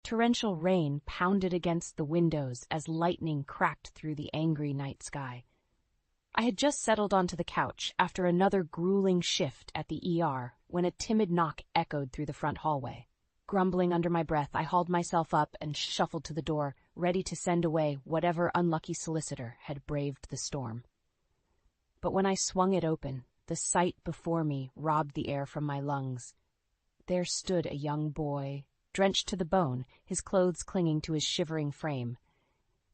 Torrential rain pounded against the windows as lightning cracked through the angry night sky. I had just settled onto the couch after another grueling shift at the ER when a timid knock echoed through the front hallway. Grumbling under my breath, I hauled myself up and shuffled to the door, ready to send away whatever unlucky solicitor had braved the storm. But when I swung it open, the sight before me robbed the air from my lungs. There stood a young boy, drenched to the bone, his clothes clinging to his shivering frame.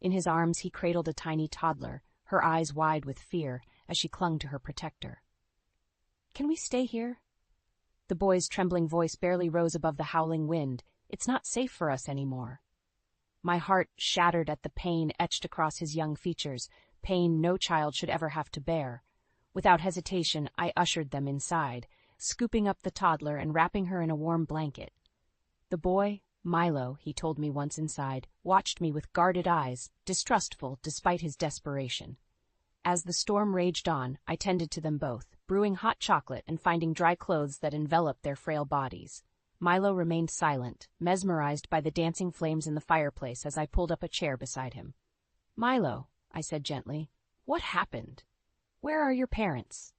In his arms he cradled a tiny toddler, her eyes wide with fear as she clung to her protector. "Can we stay here?" The boy's trembling voice barely rose above the howling wind. "It's not safe for us anymore." My heart shattered at the pain etched across his young features, pain no child should ever have to bear. Without hesitation, I ushered them inside, scooping up the toddler and wrapping her in a warm blanket. The boy, Milo, he told me once inside, watched me with guarded eyes, distrustful despite his desperation. As the storm raged on, I tended to them both, brewing hot chocolate and finding dry clothes that enveloped their frail bodies. Milo remained silent, mesmerized by the dancing flames in the fireplace as I pulled up a chair beside him. "Milo," I said gently, "what happened? Where are your parents?"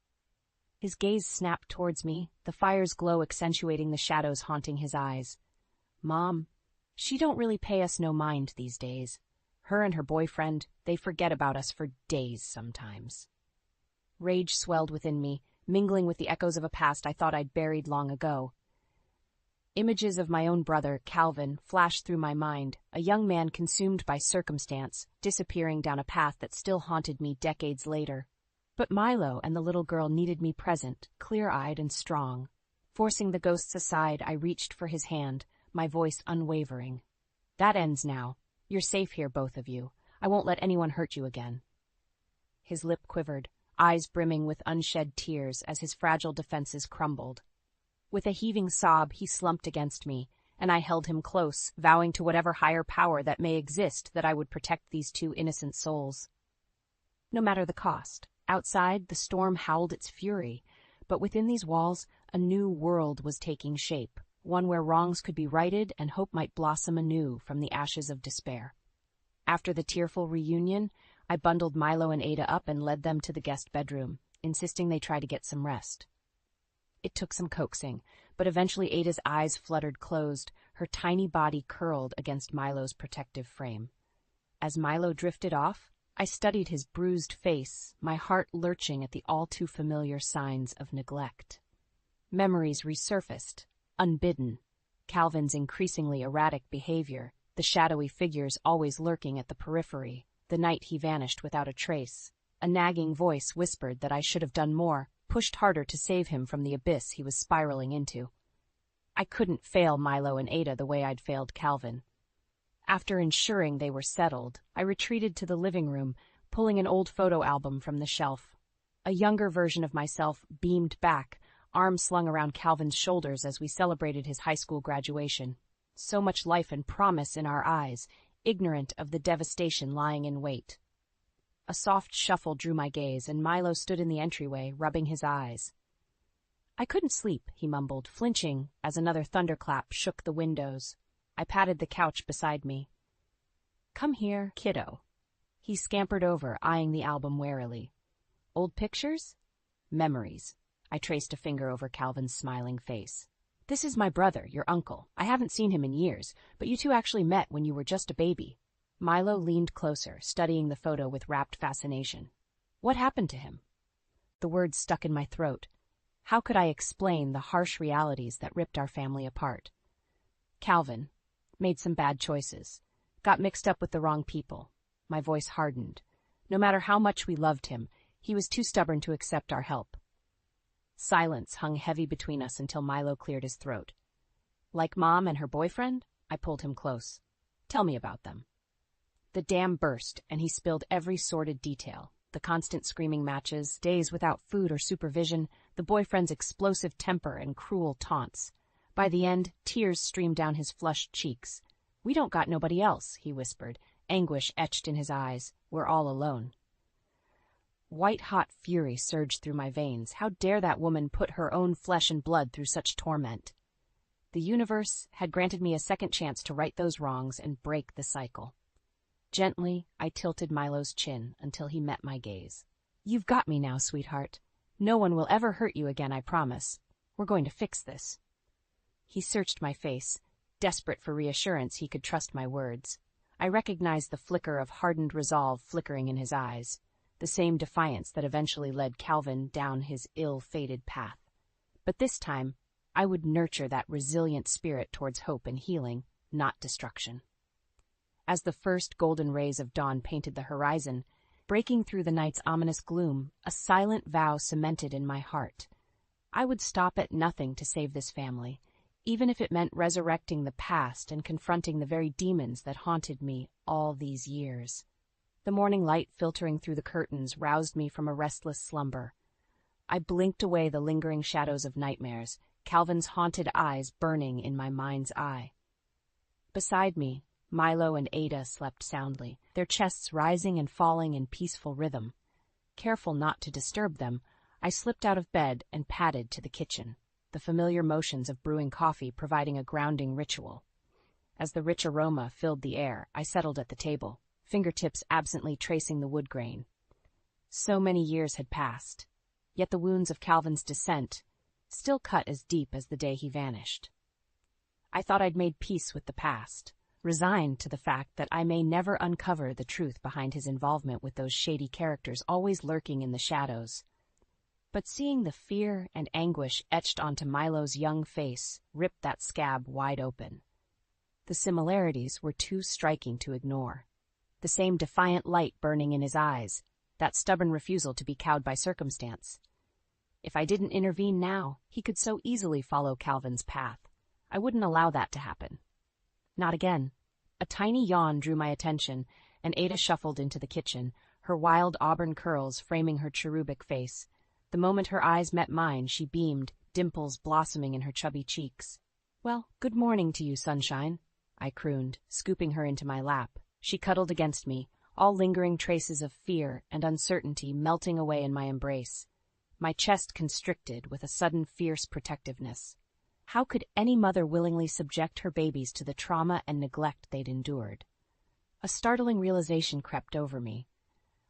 His gaze snapped towards me, the fire's glow accentuating the shadows haunting his eyes. "Mom, she don't really pay us no mind these days. Her and her boyfriend, they forget about us for days sometimes." Rage swelled within me, mingling with the echoes of a past I thought I'd buried long ago. Images of my own brother, Calvin, flashed through my mind, a young man consumed by circumstance, disappearing down a path that still haunted me decades later. But Milo and the little girl needed me present, clear-eyed and strong. Forcing the ghosts aside, I reached for his hand, my voice unwavering. "That ends now. You're safe here, both of you. I won't let anyone hurt you again." His lip quivered, eyes brimming with unshed tears as his fragile defenses crumbled. With a heaving sob, he slumped against me, and I held him close, vowing to whatever higher power that may exist that I would protect these two innocent souls. No matter the cost. Outside, the storm howled its fury, but within these walls, a new world was taking shape, one where wrongs could be righted and hope might blossom anew from the ashes of despair. After the tearful reunion, I bundled Milo and Ada up and led them to the guest bedroom, insisting they try to get some rest. It took some coaxing, but eventually Ada's eyes fluttered closed, her tiny body curled against Milo's protective frame. As Milo drifted off, I studied his bruised face, my heart lurching at the all-too-familiar signs of neglect. Memories resurfaced, unbidden. Calvin's increasingly erratic behavior, the shadowy figures always lurking at the periphery, the night he vanished without a trace. A nagging voice whispered that I should have done more, pushed harder to save him from the abyss he was spiraling into. I couldn't fail Milo and Ada the way I'd failed Calvin. After ensuring they were settled, I retreated to the living room, pulling an old photo album from the shelf. A younger version of myself beamed back, arms slung around Calvin's shoulders as we celebrated his high school graduation. So much life and promise in our eyes, ignorant of the devastation lying in wait. A soft shuffle drew my gaze, and Milo stood in the entryway, rubbing his eyes. "I couldn't sleep," he mumbled, flinching as another thunderclap shook the windows. I patted the couch beside me. "Come here, kiddo." He scampered over, eyeing the album warily. "Old pictures?" "Memories." I traced a finger over Calvin's smiling face. "This is my brother, your uncle. I haven't seen him in years, but you two actually met when you were just a baby." Milo leaned closer, studying the photo with rapt fascination. "What happened to him?" The words stuck in my throat. How could I explain the harsh realities that ripped our family apart? "Calvin made some bad choices. Got mixed up with the wrong people." My voice hardened. No matter how much we loved him, he was too stubborn to accept our help. Silence hung heavy between us until Milo cleared his throat. "Like Mom and her boyfriend?" I pulled him close. "Tell me about them." The dam burst, and he spilled every sordid detail. The constant screaming matches, days without food or supervision, the boyfriend's explosive temper and cruel taunts. By the end, tears streamed down his flushed cheeks. "We don't got nobody else," he whispered, anguish etched in his eyes. "We're all alone." White-hot fury surged through my veins. How dare that woman put her own flesh and blood through such torment? The universe had granted me a second chance to right those wrongs and break the cycle. Gently, I tilted Milo's chin until he met my gaze. "You've got me now, sweetheart. No one will ever hurt you again, I promise. We're going to fix this." He searched my face, desperate for reassurance he could trust my words. I recognized the flicker of hardened resolve flickering in his eyes, the same defiance that eventually led Calvin down his ill-fated path. But this time, I would nurture that resilient spirit towards hope and healing, not destruction. As the first golden rays of dawn painted the horizon, breaking through the night's ominous gloom, a silent vow cemented in my heart. I would stop at nothing to save this family, even if it meant resurrecting the past and confronting the very demons that haunted me all these years. The morning light filtering through the curtains roused me from a restless slumber. I blinked away the lingering shadows of nightmares, Calvin's haunted eyes burning in my mind's eye. Beside me, Milo and Ada slept soundly, their chests rising and falling in peaceful rhythm. Careful not to disturb them, I slipped out of bed and padded to the kitchen, the familiar motions of brewing coffee providing a grounding ritual. As the rich aroma filled the air, I settled at the table, fingertips absently tracing the wood grain. So many years had passed, yet the wounds of Calvin's descent still cut as deep as the day he vanished. I thought I'd made peace with the past, resigned to the fact that I may never uncover the truth behind his involvement with those shady characters always lurking in the shadows. But seeing the fear and anguish etched onto Milo's young face ripped that scab wide open. The similarities were too striking to ignore. The same defiant light burning in his eyes, that stubborn refusal to be cowed by circumstance. If I didn't intervene now, he could so easily follow Calvin's path. I wouldn't allow that to happen. Not again. A tiny yawn drew my attention, and Ada shuffled into the kitchen, her wild auburn curls framing her cherubic face. The moment her eyes met mine, she beamed, dimples blossoming in her chubby cheeks. "Well, good morning to you, sunshine," I crooned, scooping her into my lap. She cuddled against me, all lingering traces of fear and uncertainty melting away in my embrace. My chest constricted with a sudden fierce protectiveness. How could any mother willingly subject her babies to the trauma and neglect they'd endured? A startling realization crept over me.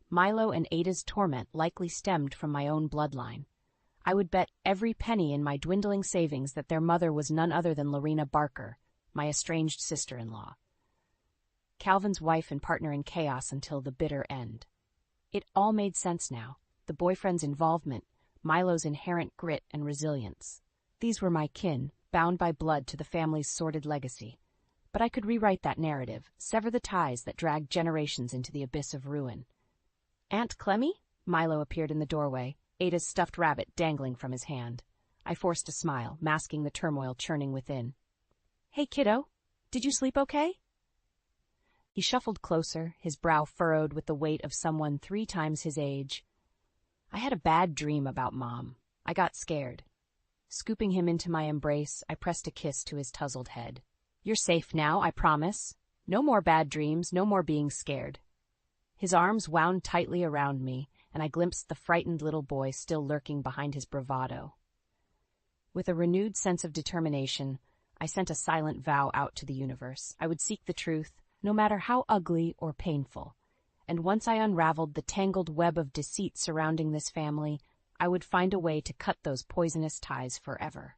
Milo and Ada's torment likely stemmed from my own bloodline. I would bet every penny in my dwindling savings that their mother was none other than Lorena Barker, my estranged sister-in-law. Calvin's wife and partner in chaos until the bitter end. It all made sense now. The boyfriend's involvement, Milo's inherent grit and resilience. These were my kin, bound by blood to the family's sordid legacy. But I could rewrite that narrative, sever the ties that dragged generations into the abyss of ruin. "Aunt Clemmy?" Milo appeared in the doorway, Ada's stuffed rabbit dangling from his hand. I forced a smile, masking the turmoil churning within. "Hey, kiddo. Did you sleep okay?" He shuffled closer, his brow furrowed with the weight of someone 3 times his age. "I had a bad dream about Mom. I got scared." Scooping him into my embrace, I pressed a kiss to his tousled head. "You're safe now, I promise. No more bad dreams, no more being scared." His arms wound tightly around me, and I glimpsed the frightened little boy still lurking behind his bravado. With a renewed sense of determination, I sent a silent vow out to the universe. I would seek the truth, no matter how ugly or painful. And once I unraveled the tangled web of deceit surrounding this family, I would find a way to cut those poisonous ties forever.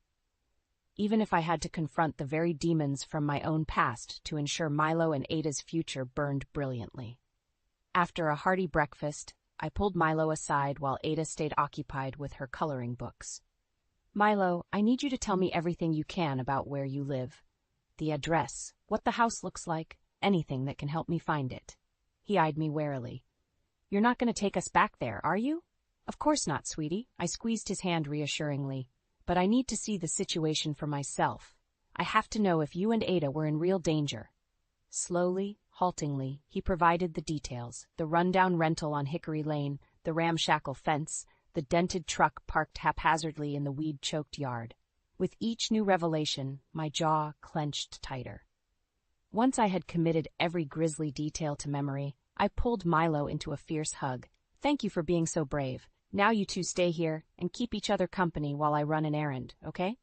Even if I had to confront the very demons from my own past to ensure Milo and Ada's future burned brilliantly. After a hearty breakfast, I pulled Milo aside while Ada stayed occupied with her coloring books. "Milo, I need you to tell me everything you can about where you live. The address, what the house looks like, anything that can help me find it." He eyed me warily. "You're not going to take us back there, are you?" "Of course not, sweetie." I squeezed his hand reassuringly. "But I need to see the situation for myself. I have to know if you and Ada were in real danger." Slowly, haltingly, he provided the details: the rundown rental on Hickory Lane, the ramshackle fence, the dented truck parked haphazardly in the weed-choked yard. With each new revelation, my jaw clenched tighter. Once I had committed every grisly detail to memory, I pulled Milo into a fierce hug. "Thank you for being so brave. Now you two stay here and keep each other company while I run an errand, okay?"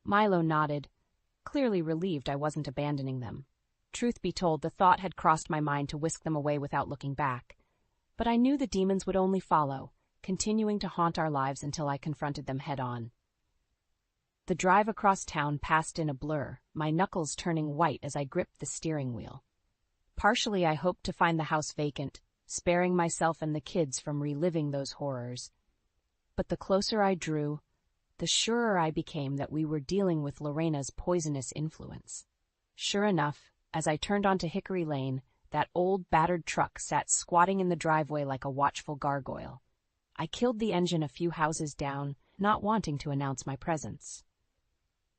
Milo nodded, clearly relieved I wasn't abandoning them. Truth be told, the thought had crossed my mind to whisk them away without looking back. But I knew the demons would only follow, continuing to haunt our lives until I confronted them head-on. The drive across town passed in a blur, my knuckles turning white as I gripped the steering wheel. Partially I hoped to find the house vacant, sparing myself and the kids from reliving those horrors. But the closer I drew, the surer I became that we were dealing with Lorena's poisonous influence. Sure enough, as I turned onto Hickory Lane, that old battered truck sat squatting in the driveway like a watchful gargoyle. I killed the engine a few houses down, not wanting to announce my presence.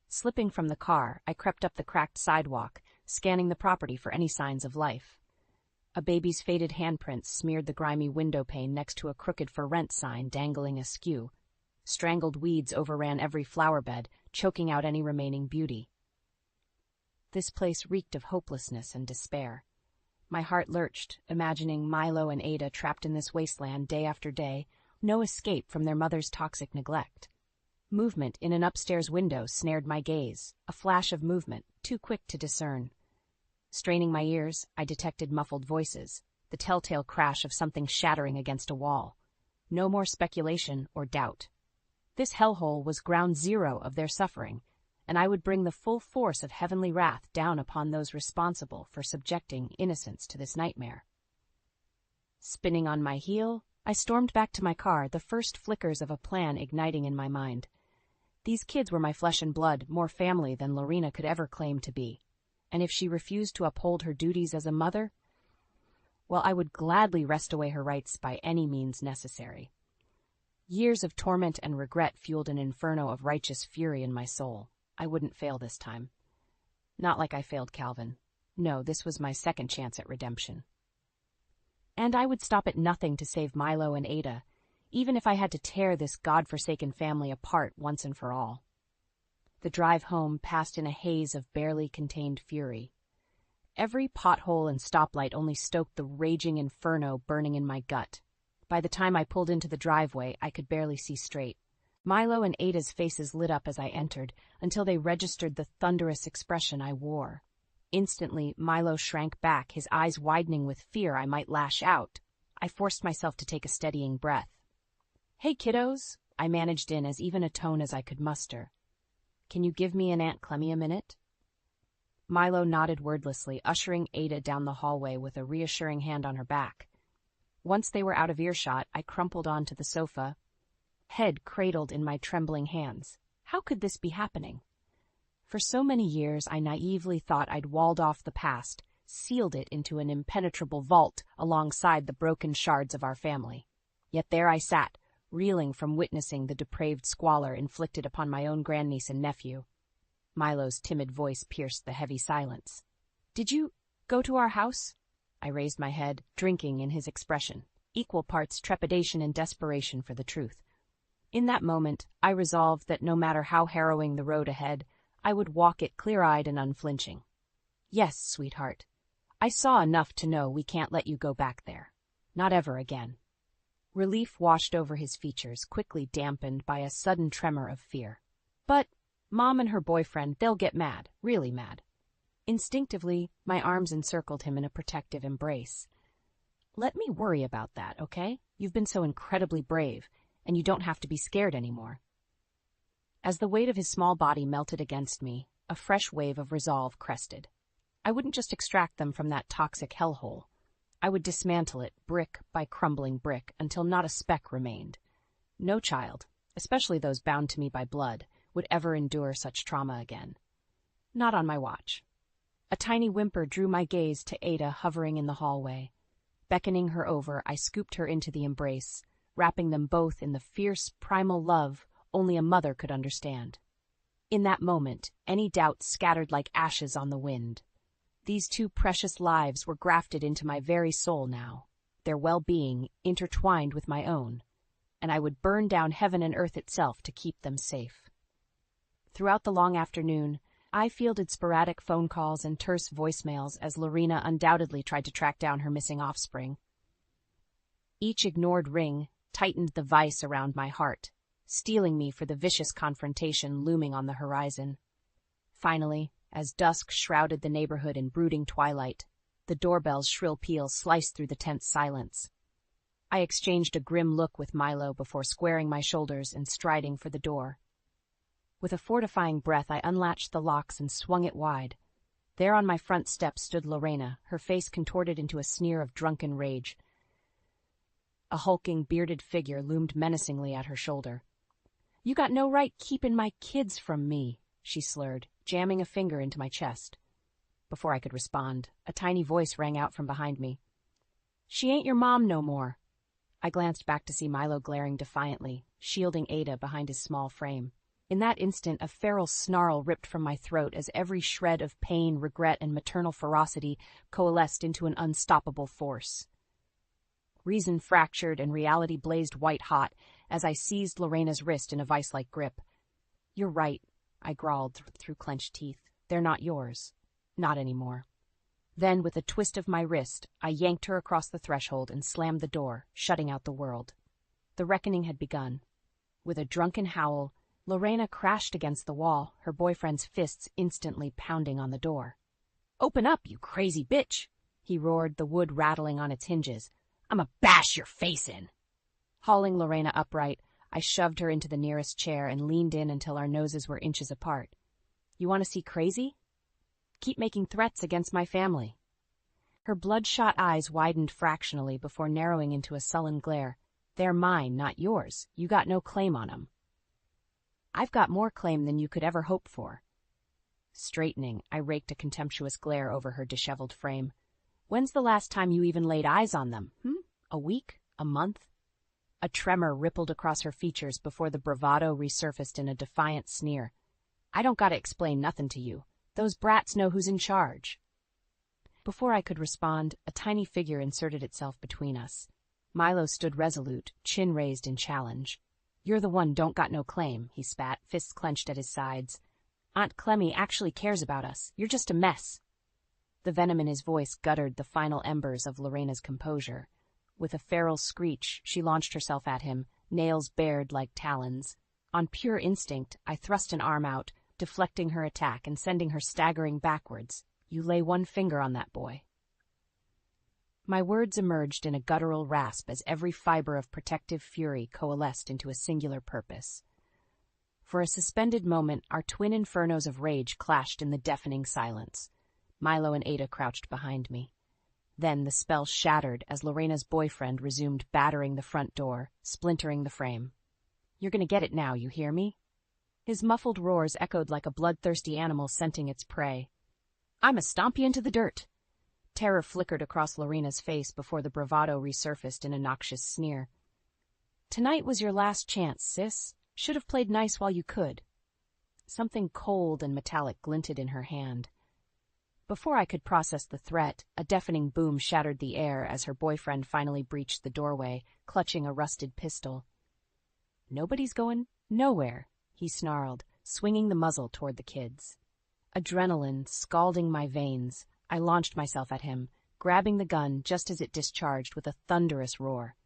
Slipping from the car, I crept up the cracked sidewalk, scanning the property for any signs of life. A baby's faded handprints smeared the grimy window pane next to a crooked for rent sign dangling askew. Strangled weeds overran every flower bed, choking out any remaining beauty. This place reeked of hopelessness and despair. My heart lurched, imagining Milo and Ada trapped in this wasteland day after day, no escape from their mother's toxic neglect. Movement in an upstairs window snared my gaze, a flash of movement, too quick to discern. Straining my ears, I detected muffled voices, the telltale crash of something shattering against a wall. No more speculation or doubt. This hellhole was ground zero of their suffering, and I would bring the full force of heavenly wrath down upon those responsible for subjecting innocents to this nightmare. Spinning on my heel, I stormed back to my car, the first flickers of a plan igniting in my mind. These kids were my flesh and blood, more family than Lorena could ever claim to be. And if she refused to uphold her duties as a mother, well, I would gladly wrest away her rights by any means necessary. Years of torment and regret fueled an inferno of righteous fury in my soul. I wouldn't fail this time. Not like I failed Calvin. No, this was my second chance at redemption. And I would stop at nothing to save Milo and Ada, even if I had to tear this godforsaken family apart once and for all. The drive home passed in a haze of barely contained fury. Every pothole and stoplight only stoked the raging inferno burning in my gut. By the time I pulled into the driveway, I could barely see straight. Milo and Ada's faces lit up as I entered, until they registered the thunderous expression I wore. Instantly, Milo shrank back, his eyes widening with fear I might lash out. I forced myself to take a steadying breath. "Hey, kiddos," I managed in as even a tone as I could muster. "Can you give me and Aunt Clemmy a minute?" Milo nodded wordlessly, ushering Ada down the hallway with a reassuring hand on her back. Once they were out of earshot, I crumpled onto the sofa, head cradled in my trembling hands. How could this be happening? For so many years, I naively thought I'd walled off the past, sealed it into an impenetrable vault alongside the broken shards of our family. Yet there I sat, reeling from witnessing the depraved squalor inflicted upon my own grandniece and nephew. Milo's timid voice pierced the heavy silence. "Did you go to our house?" I raised my head, drinking in his expression, equal parts trepidation and desperation for the truth. In that moment, I resolved that no matter how harrowing the road ahead, I would walk it clear-eyed and unflinching. "Yes, sweetheart. I saw enough to know we can't let you go back there. Not ever again." Relief washed over his features, quickly dampened by a sudden tremor of fear. "But Mom and her boyfriend, they'll get mad, really mad." Instinctively, my arms encircled him in a protective embrace. "Let me worry about that, okay? You've been so incredibly brave, and you don't have to be scared anymore." As the weight of his small body melted against me, a fresh wave of resolve crested. I wouldn't just extract them from that toxic hellhole. I would dismantle it, brick by crumbling brick, until not a speck remained. No child, especially those bound to me by blood, would ever endure such trauma again. Not on my watch. A tiny whimper drew my gaze to Ada hovering in the hallway. Beckoning her over, I scooped her into the embrace, wrapping them both in the fierce, primal love only a mother could understand. In that moment, any doubt scattered like ashes on the wind. These two precious lives were grafted into my very soul now, their well-being intertwined with my own, and I would burn down heaven and earth itself to keep them safe. Throughout the long afternoon, I fielded sporadic phone calls and terse voicemails as Lorena undoubtedly tried to track down her missing offspring. Each ignored ring tightened the vice around my heart, steeling me for the vicious confrontation looming on the horizon. Finally, as dusk shrouded the neighborhood in brooding twilight, the doorbell's shrill peal sliced through the tense silence. I exchanged a grim look with Milo before squaring my shoulders and striding for the door. With a fortifying breath, I unlatched the locks and swung it wide. There on my front step stood Lorena, her face contorted into a sneer of drunken rage. A hulking, bearded figure loomed menacingly at her shoulder. "You got no right keeping my kids from me," she slurred, jamming a finger into my chest. Before I could respond, a tiny voice rang out from behind me. "She ain't your mom no more." I glanced back to see Milo glaring defiantly, shielding Ada behind his small frame. In that instant, a feral snarl ripped from my throat as every shred of pain, regret, and maternal ferocity coalesced into an unstoppable force. Reason fractured and reality blazed white-hot as I seized Lorena's wrist in a vice-like grip. "You're right," I growled through clenched teeth. "They're not yours. Not anymore." Then, with a twist of my wrist, I yanked her across the threshold and slammed the door, shutting out the world. The reckoning had begun. With a drunken howl, Lorena crashed against the wall, her boyfriend's fists instantly pounding on the door. "Open up, you crazy bitch!" he roared, the wood rattling on its hinges. "I'ma bash your face in!" Hauling Lorena upright, I shoved her into the nearest chair and leaned in until our noses were inches apart. "You want to see crazy? Keep making threats against my family." Her bloodshot eyes widened fractionally before narrowing into a sullen glare. "They're mine, not yours. You got no claim on 'em." "I've got more claim than you could ever hope for." Straightening, I raked a contemptuous glare over her disheveled frame. "When's the last time you even laid eyes on them? A week? A month?" A tremor rippled across her features before the bravado resurfaced in a defiant sneer. "I don't gotta explain nothing to you. Those brats know who's in charge." Before I could respond, a tiny figure inserted itself between us. Milo stood resolute, chin raised in challenge. "You're the one don't got no claim," he spat, fists clenched at his sides. "Aunt Clemmy actually cares about us. You're just a mess." The venom in his voice guttered the final embers of Lorena's composure. With a feral screech, she launched herself at him, nails bared like talons. On pure instinct, I thrust an arm out, deflecting her attack and sending her staggering backwards. "You lay one finger on that boy." My words emerged in a guttural rasp as every fiber of protective fury coalesced into a singular purpose. For a suspended moment, our twin infernos of rage clashed in the deafening silence. Milo and Ada crouched behind me. Then the spell shattered as Lorena's boyfriend resumed battering the front door, splintering the frame. "You're gonna get it now, you hear me?" His muffled roars echoed like a bloodthirsty animal scenting its prey. "I'ma stomp you into the dirt." Terror flickered across Lorena's face before the bravado resurfaced in a noxious sneer. "Tonight was your last chance, sis. Should have played nice while you could." Something cold and metallic glinted in her hand. Before I could process the threat, a deafening boom shattered the air as her boyfriend finally breached the doorway, clutching a rusted pistol. "Nobody's going nowhere," he snarled, swinging the muzzle toward the kids. Adrenaline scalding my veins, I launched myself at him, grabbing the gun just as it discharged with a thunderous roar.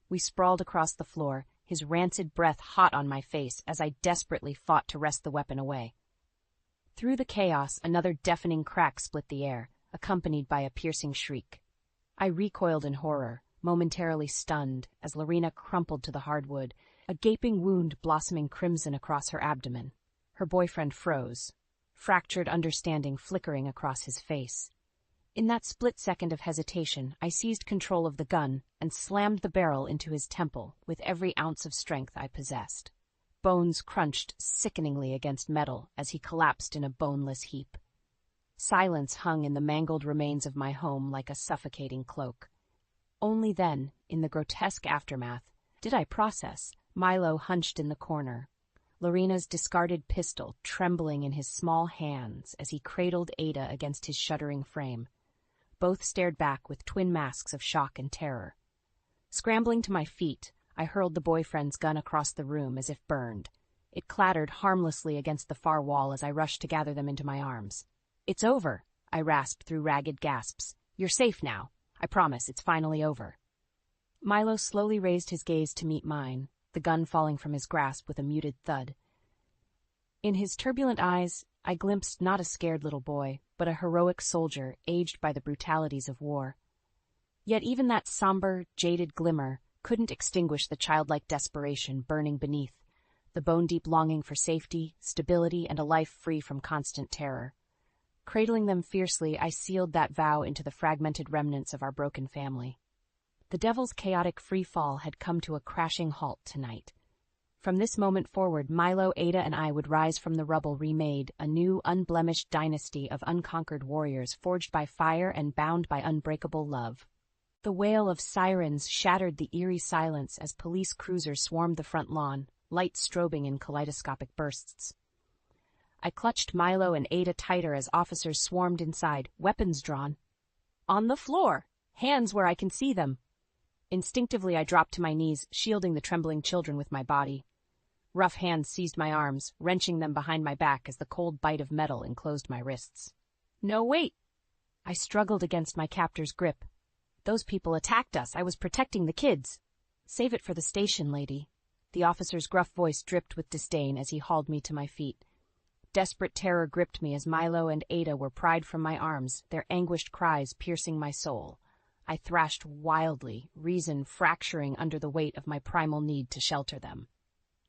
We sprawled across the floor, his rancid breath hot on my face as I desperately fought to wrest the weapon away. Through the chaos, another deafening crack split the air, accompanied by a piercing shriek. I recoiled in horror, momentarily stunned, as Lorena crumpled to the hardwood, a gaping wound blossoming crimson across her abdomen. Her boyfriend froze, fractured understanding flickering across his face. In that split second of hesitation, I seized control of the gun and slammed the barrel into his temple with every ounce of strength I possessed. Bones crunched sickeningly against metal as he collapsed in a boneless heap. Silence hung in the mangled remains of my home like a suffocating cloak. Only then, in the grotesque aftermath, did I process Milo hunched in the corner, Lorena's discarded pistol trembling in his small hands as he cradled Ada against his shuddering frame. Both stared back with twin masks of shock and terror. Scrambling to my feet, I hurled the boyfriend's gun across the room as if burned. It clattered harmlessly against the far wall as I rushed to gather them into my arms. "It's over," I rasped through ragged gasps. "You're safe now. I promise it's finally over." Milo slowly raised his gaze to meet mine, the the gun falling from his grasp with a muted thud. In his turbulent eyes, I glimpsed not a scared little boy, but a heroic soldier aged by the brutalities of war. Yet even that somber, jaded glimmer couldn't extinguish the childlike desperation burning beneath, the bone-deep longing for safety, stability, and a life free from constant terror. Cradling them fiercely, I sealed that vow into the fragmented remnants of our broken family. The devil's chaotic free fall had come to a crashing halt tonight. From this moment forward, Milo, Ada, and I would rise from the rubble remade, a new, unblemished dynasty of unconquered warriors forged by fire and bound by unbreakable love. The wail of sirens shattered the eerie silence as police cruisers swarmed the front lawn, lights strobing in kaleidoscopic bursts. I clutched Milo and Ada tighter as officers swarmed inside, weapons drawn. On the floor, hands where I can see them. Instinctively, I dropped to my knees, shielding the trembling children with my body. Rough hands seized my arms, wrenching them behind my back as the cold bite of metal enclosed my wrists. No, wait! I struggled against my captor's grip. Those people attacked us. I was protecting the kids. Save it for the station, lady. The officer's gruff voice dripped with disdain as he hauled me to my feet. Desperate terror gripped me as Milo and Ada were pried from my arms, their anguished cries piercing my soul. I thrashed wildly, reason fracturing under the weight of my primal need to shelter them.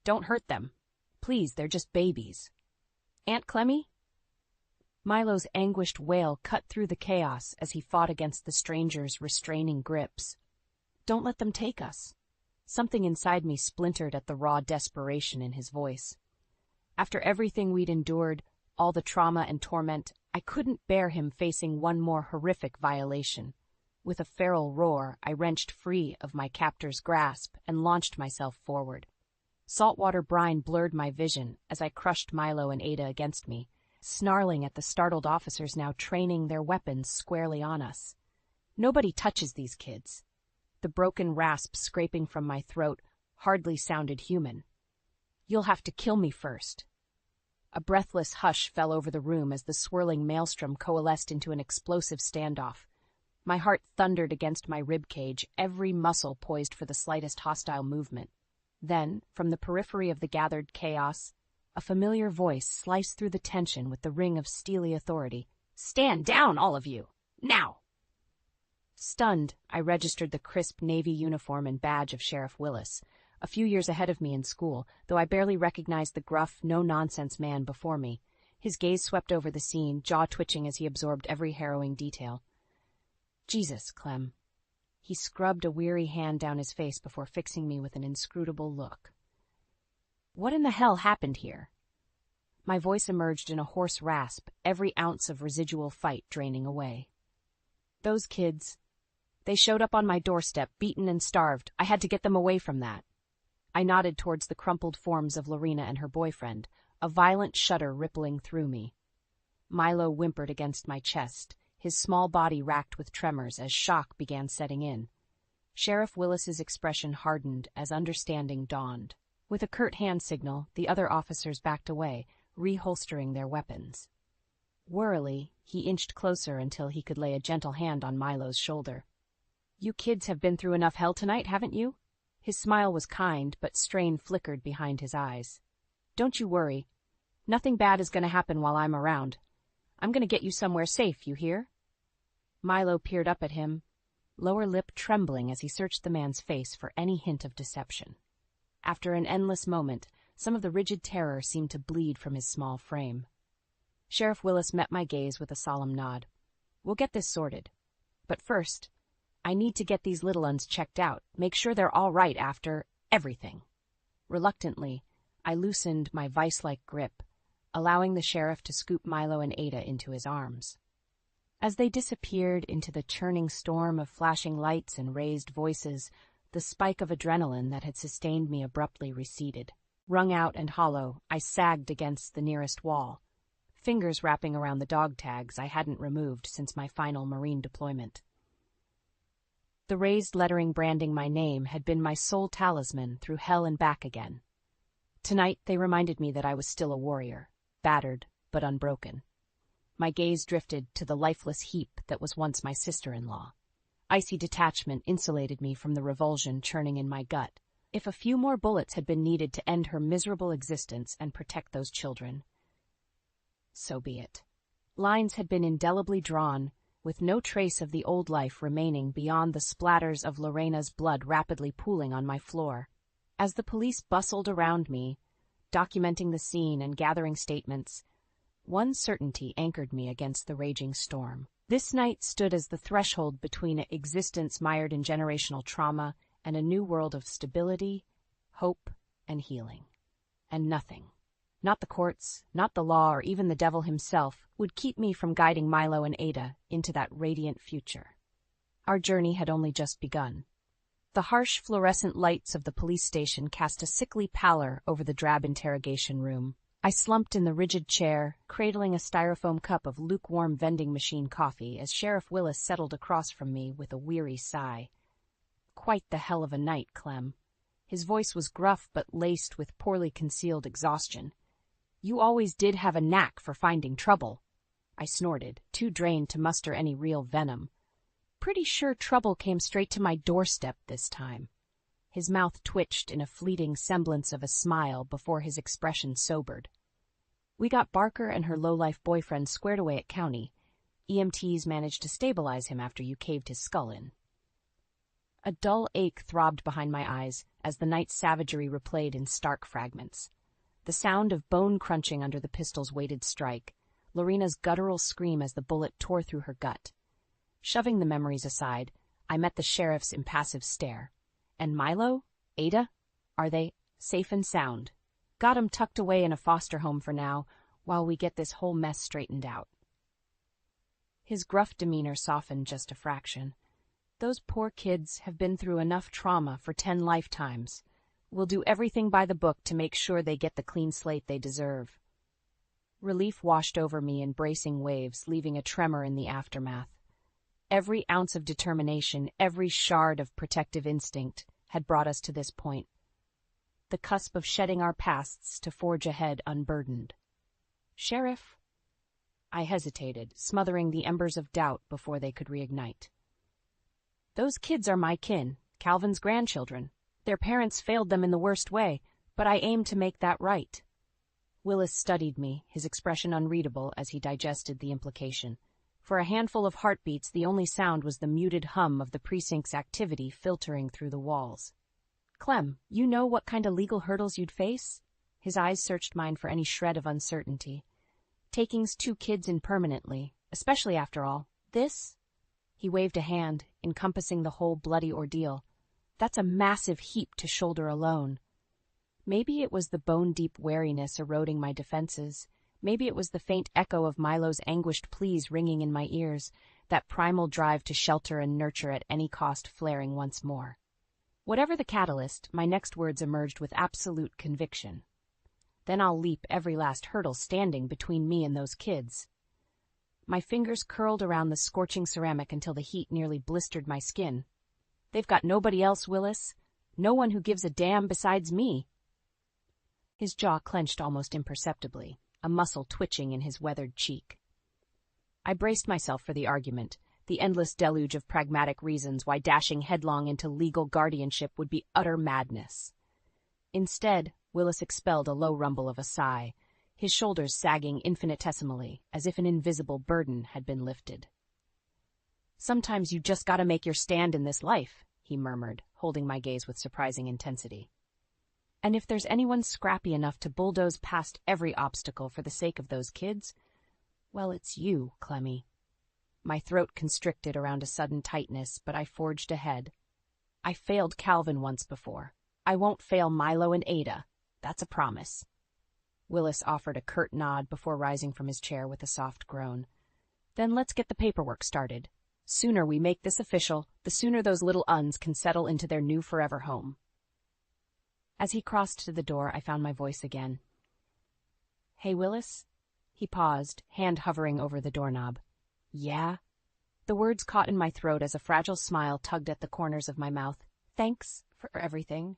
Don't hurt them. Please, they're just babies. Aunt Clemmy? Milo's anguished wail cut through the chaos as he fought against the stranger's restraining grips. Don't let them take us. Something inside me splintered at the raw desperation in his voice. After everything we'd endured, all the trauma and torment, I couldn't bear him facing one more horrific violation. With a feral roar, I wrenched free of my captor's grasp and launched myself forward. Saltwater brine blurred my vision as I crushed Milo and Ada against me, snarling at the startled officers now training their weapons squarely on us. Nobody touches these kids. The broken rasp scraping from my throat hardly sounded human. You'll have to kill me first. A breathless hush fell over the room as the swirling maelstrom coalesced into an explosive standoff. My heart thundered against my ribcage, every muscle poised for the slightest hostile movement. Then, from the periphery of the gathered chaos, a familiar voice sliced through the tension with the ring of steely authority. Stand down, all of you! Now! Stunned, I registered the crisp Navy uniform and badge of Sheriff Willis, a few years ahead of me in school, though I barely recognized the gruff, no-nonsense man before me. His gaze swept over the scene, jaw twitching as he absorbed every harrowing detail. Jesus, Clem. He scrubbed a weary hand down his face before fixing me with an inscrutable look. What in the hell happened here? My voice emerged in a hoarse rasp, every ounce of residual fight draining away. Those kids, they showed up on my doorstep, beaten and starved. I had to get them away from that. I nodded towards the crumpled forms of Lorena and her boyfriend, a violent shudder rippling through me. Milo whimpered against my chest, his small body racked with tremors as shock began setting in. Sheriff Willis's expression hardened as understanding dawned. With a curt hand signal, the other officers backed away, reholstering their weapons. Warily, he inched closer until he could lay a gentle hand on Milo's shoulder. You kids have been through enough hell tonight, haven't you? His smile was kind, but strain flickered behind his eyes. Don't you worry. Nothing bad is going to happen while I'm around. I'm going to get you somewhere safe, you hear? Milo peered up at him, lower lip trembling as he searched the man's face for any hint of deception. After an endless moment, some of the rigid terror seemed to bleed from his small frame. Sheriff Willis met my gaze with a solemn nod. We'll get this sorted. But first, I need to get these little uns checked out, make sure they're all right after everything. Reluctantly, I loosened my vice-like grip, allowing the sheriff to scoop Milo and Ada into his arms. As they disappeared into the churning storm of flashing lights and raised voices, the spike of adrenaline that had sustained me abruptly receded. Wrung out and hollow, I sagged against the nearest wall, fingers wrapping around the dog tags I hadn't removed since my final Marine deployment. The raised lettering branding my name had been my sole talisman through hell and back again. Tonight they reminded me that I was still a warrior, battered but unbroken. My gaze drifted to the lifeless heap that was once my sister-in-law. Icy detachment insulated me from the revulsion churning in my gut, If a few more bullets had been needed to end her miserable existence and protect those children, so be it. Lines had been indelibly drawn, with no trace of the old life remaining beyond the splatters of Lorena's blood rapidly pooling on my floor. As the police bustled around me, documenting the scene and gathering statements, one certainty anchored me against the raging storm. This night stood as the threshold between an existence mired in generational trauma and a new world of stability, hope, and healing. And nothing, not the courts, not the law, or even the devil himself, would keep me from guiding Milo and Ada into that radiant future. Our journey had only just begun. The harsh fluorescent lights of the police station cast a sickly pallor over the drab interrogation room. I slumped in the rigid chair, cradling a styrofoam cup of lukewarm vending machine coffee as Sheriff Willis settled across from me with a weary sigh. Quite the hell of a night, Clem. His voice was gruff but laced with poorly concealed exhaustion. You always did have a knack for finding trouble. I snorted, too drained to muster any real venom. Pretty sure trouble came straight to my doorstep this time. His mouth twitched in a fleeting semblance of a smile before his expression sobered. We got Barker and her low-life boyfriend squared away at County. EMTs managed to stabilize him after you caved his skull in. A dull ache throbbed behind my eyes as the night's savagery replayed in stark fragments. The sound of bone crunching under the pistol's weighted strike, Lorena's guttural scream as the bullet tore through her gut. Shoving the memories aside, I met the sheriff's impassive stare. And Milo? Ada? Are they safe and sound? Got 'em tucked away in a foster home for now, while we get this whole mess straightened out. His gruff demeanor softened just a fraction. Those poor kids have been through enough trauma for 10 lifetimes. We'll do everything by the book to make sure they get the clean slate they deserve. Relief washed over me in bracing waves, leaving a tremor in the aftermath. Every ounce of determination, every shard of protective instinct had brought us to this point. The cusp of shedding our pasts to forge ahead unburdened. Sheriff? I hesitated, smothering the embers of doubt before they could reignite. Those kids are my kin, Calvin's grandchildren. Their parents failed them in the worst way, but I aim to make that right. Willis studied me, his expression unreadable as he digested the implication. For a handful of heartbeats, the only sound was the muted hum of the precinct's activity filtering through the walls. Clem, you know what kind of legal hurdles you'd face? His eyes searched mine for any shred of uncertainty. Taking's 2 kids in permanently, especially after all. This? He waved a hand, encompassing the whole bloody ordeal. That's a massive heap to shoulder alone. Maybe it was the bone-deep wariness eroding my defenses. Maybe it was the faint echo of Milo's anguished pleas ringing in my ears, that primal drive to shelter and nurture at any cost flaring once more. Whatever the catalyst, my next words emerged with absolute conviction. Then I'll leap every last hurdle standing between me and those kids. My fingers curled around the scorching ceramic until the heat nearly blistered my skin. They've got nobody else, Willis. No one who gives a damn besides me. His jaw clenched almost imperceptibly, a muscle twitching in his weathered cheek. I braced myself for the argument, the endless deluge of pragmatic reasons why dashing headlong into legal guardianship would be utter madness. Instead, Willis expelled a low rumble of a sigh, his shoulders sagging infinitesimally, as if an invisible burden had been lifted. Sometimes you just gotta make your stand in this life, he murmured, holding my gaze with surprising intensity. And if there's anyone scrappy enough to bulldoze past every obstacle for the sake of those kids, well, it's you, Clemmy. My throat constricted around a sudden tightness, but I forged ahead. I failed Calvin once before. I won't fail Milo and Ada. That's a promise. Willis offered a curt nod before rising from his chair with a soft groan. Then let's get the paperwork started. Sooner we make this official, the sooner those little uns can settle into their new forever home. As he crossed to the door, I found my voice again. Hey, Willis? He paused, hand hovering over the doorknob. Yeah? The words caught in my throat as a fragile smile tugged at the corners of my mouth. Thanks for everything.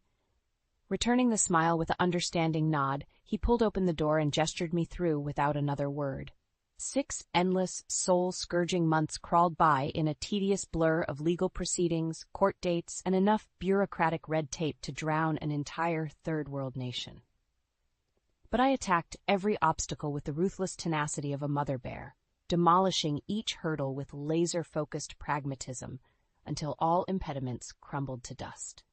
Returning the smile with an understanding nod, he pulled open the door and gestured me through without another word. 6 endless, soul-scourging months crawled by in a tedious blur of legal proceedings, court dates, and enough bureaucratic red tape to drown an entire third-world nation. But I attacked every obstacle with the ruthless tenacity of a mother bear, demolishing each hurdle with laser-focused pragmatism until all impediments crumbled to dust.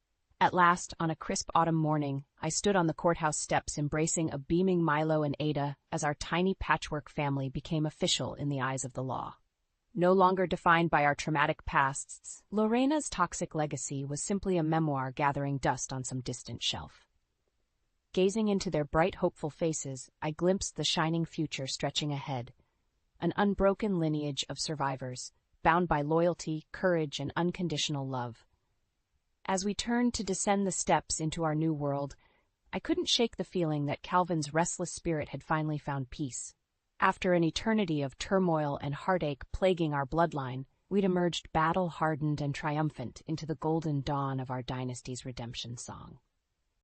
At last, on a crisp autumn morning, I stood on the courthouse steps embracing a beaming Milo and Ada as our tiny patchwork family became official in the eyes of the law. No longer defined by our traumatic pasts, Lorena's toxic legacy was simply a memoir gathering dust on some distant shelf. Gazing into their bright, hopeful faces, I glimpsed the shining future stretching ahead, an unbroken lineage of survivors, bound by loyalty, courage, and unconditional love. As we turned to descend the steps into our new world, I couldn't shake the feeling that Calvin's restless spirit had finally found peace. After an eternity of turmoil and heartache plaguing our bloodline, we'd emerged battle-hardened and triumphant into the golden dawn of our dynasty's redemption song.